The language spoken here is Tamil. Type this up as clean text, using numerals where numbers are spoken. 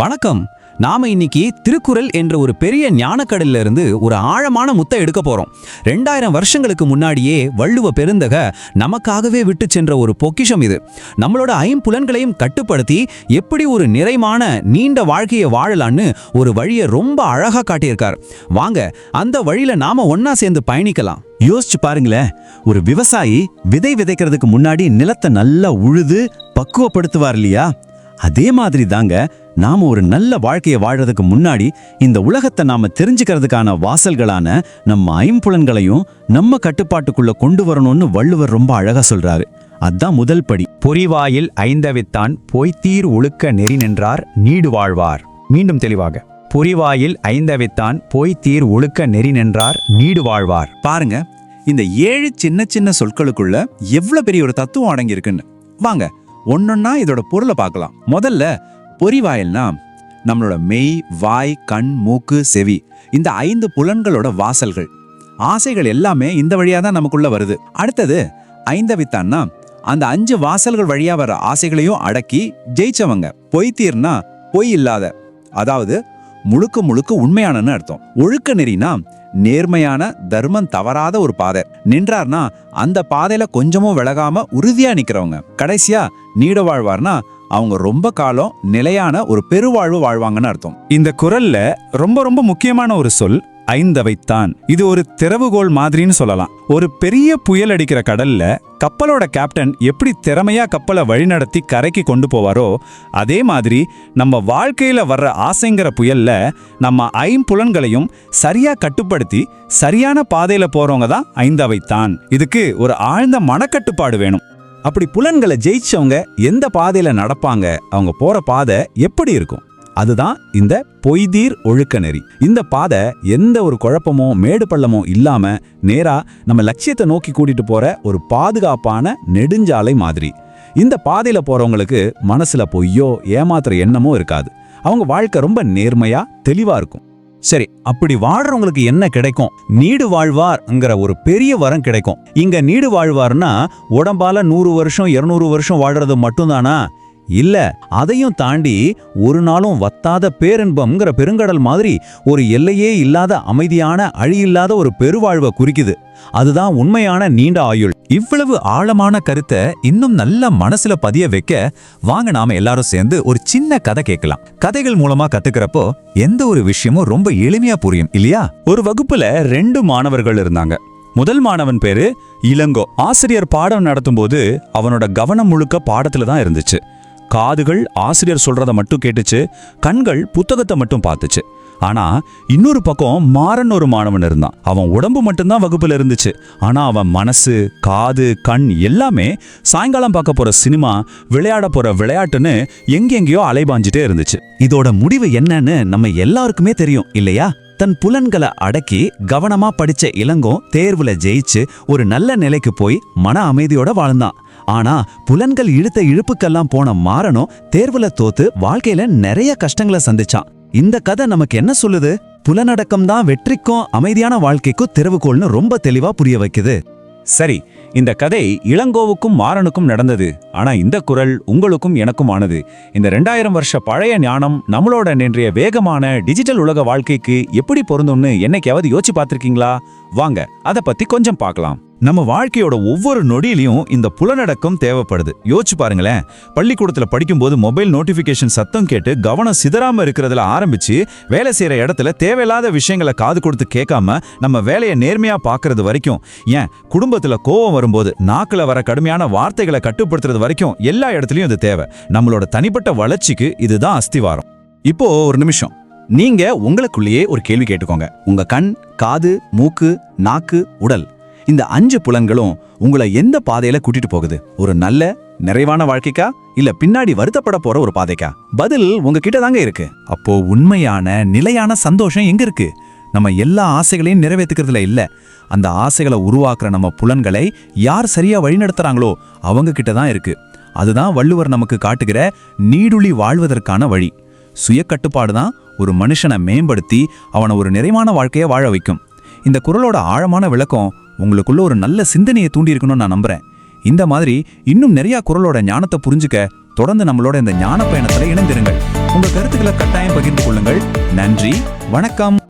வணக்கம். நாம இன்னைக்கு திருக்குறள் என்ற ஒரு பெரிய ஞானக்கடல்ல இருந்து ஒரு ஆழமான முத்தை எடுக்க போறோம். 2000 வருஷங்களுக்கு முன்னாடியே வள்ளுவ பெருந்தக நமக்காகவே விட்டு சென்ற ஒரு பொக்கிஷம் இது. நம்மளோட ஐம்புலன்களையும் கட்டுப்படுத்தி எப்படி ஒரு நிறைவான நீண்ட வாழ்க்கையை வாழலான்னு ஒரு வழியை ரொம்ப அழகா காட்டியிருக்கார். வாங்க அந்த வழியில நாம ஒன்னா சேர்ந்து பயணிக்கலாம். யோசிச்சு பாருங்களேன், ஒரு விவசாயி விதை விதைக்கிறதுக்கு முன்னாடி நிலத்தை நல்லா உழுது பக்குவப்படுத்துவார் இல்லையா? அதே மாதிரி தாங்க நாம ஒரு நல்ல வாழ்க்கையை வாழறதுக்கு முன்னாடி இந்த உலகத்தை நாம தெரிஞ்சுக்கிறதுக்கான வாசல்களான நம்ம ஐம்புலன்களையும் நம்ம கட்டுப்பாட்டுக்குள்ள கொண்டு வரணும்னு வள்ளுவர் ரொம்ப அழகா சொல்றாரு. அதான் முதல் படி. பொறிவாயில் ஐந்தவித்தான் பொய்த்தீர் ஒழுக்க நெறி நின்றார் நீடு வாழ்வார். மீண்டும் தெளிவாக, பொறிவாயில் ஐந்தவித்தான் பொய்த்தீர் ஒழுக்க நெறி நின்றார் நீடு வாழ்வார். பாருங்க, இந்த 7 சின்ன சின்ன சொற்களுக்குள்ள எவ்வளவு பெரிய ஒரு தத்துவம் அடங்கி இருக்குன்னு. வாங்க ஒன்னொன்னா இதோட பொருளை பார்க்கலாம். முதல்ல பொறிவாயில்னா நம்மளோட மெய், வாய், கண், மூக்கு, செவி, இந்த 5 புலன்களோட வாசல்கள். ஆசைகள் எல்லாமே இந்த வழியா தான் நமக்குள்ள வருது. அடுத்தது ஐந்தவித்தான்னா அந்த 5 வாசல்கள் வழியா வர ஆசைகளையும் அடக்கி ஜெயிச்சவங்க. பொய்த்தீர்னா பொய் இல்லாத, அதாவது முழுக்க முழுக்க உண்மையானன்னு அர்த்தம். ஒழுக்க நெறினா நேர்மையான, தர்மம் தவறாத ஒரு பாதை. நின்றார்னா அந்த பாதையில கொஞ்சமும் விலகாம உறுதியா நிக்கிறவங்க. கடைசியா நீட வாழ்வார்னா அவங்க ரொம்ப காலம் நிலையான ஒரு பெருவாழ்வு வாழ்வாங்கன்னு அர்த்தம். இந்த குறள்ல ரொம்ப ரொம்ப முக்கியமான ஒரு சொல் ஐந்தவைத்தான். இது ஒரு திறவுகோல் மாதிரின்னு சொல்லலாம். ஒரு பெரிய புயல் அடிக்கிற கடல்ல கப்பலோட கேப்டன் எப்படி திறமையா கப்பலை வழிநடத்தி கரைக்கு கொண்டு போவாரோ, அதே மாதிரி நம்ம வாழ்க்கையில வர்ற ஆசைங்கிற புயல்ல நம்ம ஐம்புலன்களையும் சரியா கட்டுப்படுத்தி சரியான பாதையில போறவங்க தான் ஐந்தவைத்தான். இதுக்கு ஒரு ஆழ்ந்த மனக்கட்டுப்பாடு வேணும். அப்படி புலன்களை ஜெயிச்சவங்க எந்த பாதையில நடப்பாங்க, அவங்க போற பாதை எப்படி இருக்கும்? அதுதான் இந்த பொய்தீர் ஒழுக்க நெறி. இந்த பாதை எந்த ஒரு குழப்பமோ மேடு பள்ளமோ இல்லாம நேரா நம்ம லட்சியத்தை நோக்கி கூட்டிட்டு போற ஒரு பாதுகாப்பான நெடுஞ்சாலை மாதிரி. இந்த பாதையில போறவங்களுக்கு மனசுல பொய்யோ ஏமாத்துற எண்ணமோ இருக்காது. அவங்க வாழ்க்கை ரொம்ப நேர்மையா தெளிவா இருக்கும். சரி, அப்படி வாழ்றவங்களுக்கு என்ன கிடைக்கும்? நீடு வாழ்வார்ங்கிற ஒரு பெரிய வரம் கிடைக்கும். இங்க நீடு வாழ்வார்னா உடம்பால 100 வருஷம் 200 வருஷம் வாழ்றது மட்டும்தானா? இல்ல, அதையும் தாண்டி ஒரு நாளும் வத்தாத பேரின்பம்ங்கிற பெருங்கடல் மாதிரி ஒரு எல்லையே இல்லாத அமைதியான அழியில்லாத ஒரு பெருவாழ்வை குறிக்குது. அதுதான் உண்மையான நீண்ட ஆயுள். இவ்வளவு ஆழமான கருத்தை இன்னும் நல்ல மனசுல பதிய வைக்க வாங்க நாம எல்லாரும் சேர்ந்து ஒரு சின்ன கதை கேட்கலாம். கதைகள் மூலமா கத்துக்கிறப்போ எந்த ஒரு விஷயமும் ரொம்ப எளிமையா புரியும் இல்லையா? ஒரு வகுப்புல 2 மாணவர்கள் இருந்தாங்க. முதல் மாணவன் பேரு இளங்கோ. ஆசிரியர் பாடம் நடத்தும் போது அவனோட கவனம் முழுக்க பாடத்துல தான் இருந்துச்சு. காதுகள் ஆசிரியர் சொல்றத மட்டும் கேட்டுச்சு, கண்கள் புத்தகத்தை மட்டும் பார்த்துச்சு. ஆனா இன்னொரு பக்கம் மாறன் ஒரு மாணவன் இருந்தான். அவன் உடம்பு மட்டும்தான் வகுப்புல இருந்துச்சு. ஆனா அவன் மனசு, காது, கண் எல்லாமே சாயங்காலம் பார்க்க போற சினிமா, விளையாட போற விளையாட்டுன்னு எங்கெங்கேயோ அலைபாஞ்சிட்டே இருந்துச்சு. இதோட முடிவு என்னன்னு நம்ம எல்லாருக்குமே தெரியும் இல்லையா? தன் புலன்களை அடக்கி கவனமா படிச்ச இளங்கோ தேர்வுல ஜெயிச்சு ஒரு நல்ல நிலைக்கு போய் மன அமைதியோட வாழ்ந்தான். ஆனா புலன்கள் இழுத்த இழுப்புக்கெல்லாம் போன மாறனும் தேர்வுல தோத்து வாழ்க்கையில நிறைய கஷ்டங்களை சந்திச்சான். இந்த கதை நமக்கு என்ன சொல்லுது? புலனடக்கம் தான் வெற்றிக்கும் அமைதியான வாழ்க்கைக்கும் திறவுகோல்னு ரொம்ப தெளிவா புரிய வைக்குது. சரி, இந்த கதை இளங்கோவுக்கும் மாறனுக்கும் நடந்தது. ஆனா இந்த குறள் உங்களுக்கும் எனக்கும் ஆனது. இந்த 2000 வருஷ பழைய ஞானம் நம்மளோட இன்றைய வேகமான டிஜிட்டல் உலக வாழ்க்கைக்கு எப்படி பொருந்தும்னு என்னைக்காவது யோசிச்சு பார்த்திருக்கீங்களா? வாங்க அதை பத்தி கொஞ்சம் பார்க்கலாம். நம்ம வாழ்க்கையோட ஒவ்வொரு நொடியிலையும் இந்த புலனடக்கம் தேவைப்படுது. யோசிச்சு பாருங்களேன், பள்ளிக்கூடத்துல படிக்கும்போது மொபைல் நோட்டிபிகேஷன் சத்தம் கேட்டு கவனம் சிதறாம இருக்கிறதுல ஆரம்பிச்சு வேலை செய்யற இடத்துல தேவையில்லாத விஷயங்களை காது கொடுத்து கேட்காம நம்ம வேலையை நேர்மையா பாக்குறது வரைக்கும், ஏன் குடும்பத்துல கோவம் வரும்போது நாக்குல வர கடுமையான வார்த்தைகளை கட்டுப்படுத்துறது வரைக்கும் எல்லா இடத்துலயும் இது தேவை. நம்மளோட தனிப்பட்ட வளர்ச்சிக்கு இதுதான் அஸ்திவாரம். இப்போ ஒரு நிமிஷம், நீங்க உங்களுக்குள்ளேயே ஒரு கேள்வி கேட்டுக்கோங்க. உங்க கண், காது, மூக்கு, நாக்கு, உடல், இந்த 5 புலன்களும் உங்களை எந்த பாதையில கூட்டிட்டு போகுது? ஒரு நல்ல நிறைவான வாழ்க்கைக்கா, இல்ல பின்னாடி வருத்தப்பட போற ஒரு பாதைக்கா? பதில் உங்ககிட்ட தாங்க இருக்கு. அப்போ உண்மையான நிலையான சந்தோஷம் எங்க இருக்கு? நம்ம எல்லா ஆசைகளையும் நிறைவேற்றுக்கிறதுல இல்ல, அந்த ஆசைகளை உருவாக்குற நம்ம புலன்களை யார் சரியா வழிநடத்துறாங்களோ அவங்க கிட்ட தான் இருக்கு. அதுதான் வள்ளுவர் நமக்கு காட்டுகிற நீடுழி வாழ்வதற்கான வழி. சுய கட்டுப்பாடு தான் ஒரு மனுஷனை மேம்படுத்தி அவனை ஒரு நிறைவான வாழ்க்கையை வாழ வைக்கும். இந்த குறளோட ஆழமான விளக்கம் உங்களுக்குள்ள ஒரு நல்ல சிந்தனையை தூண்டி இருக்கணும்னு நான் நம்புறேன். இந்த மாதிரி இன்னும் நிறைய குறளோட ஞானத்தை புரிஞ்சுக்க தொடர்ந்து நம்மளோட இந்த ஞான பயணத்துல இணைந்திருங்கள். உங்க கருத்துக்களை கட்டாயம் பகிர்ந்து கொள்ளுங்கள். நன்றி, வணக்கம்.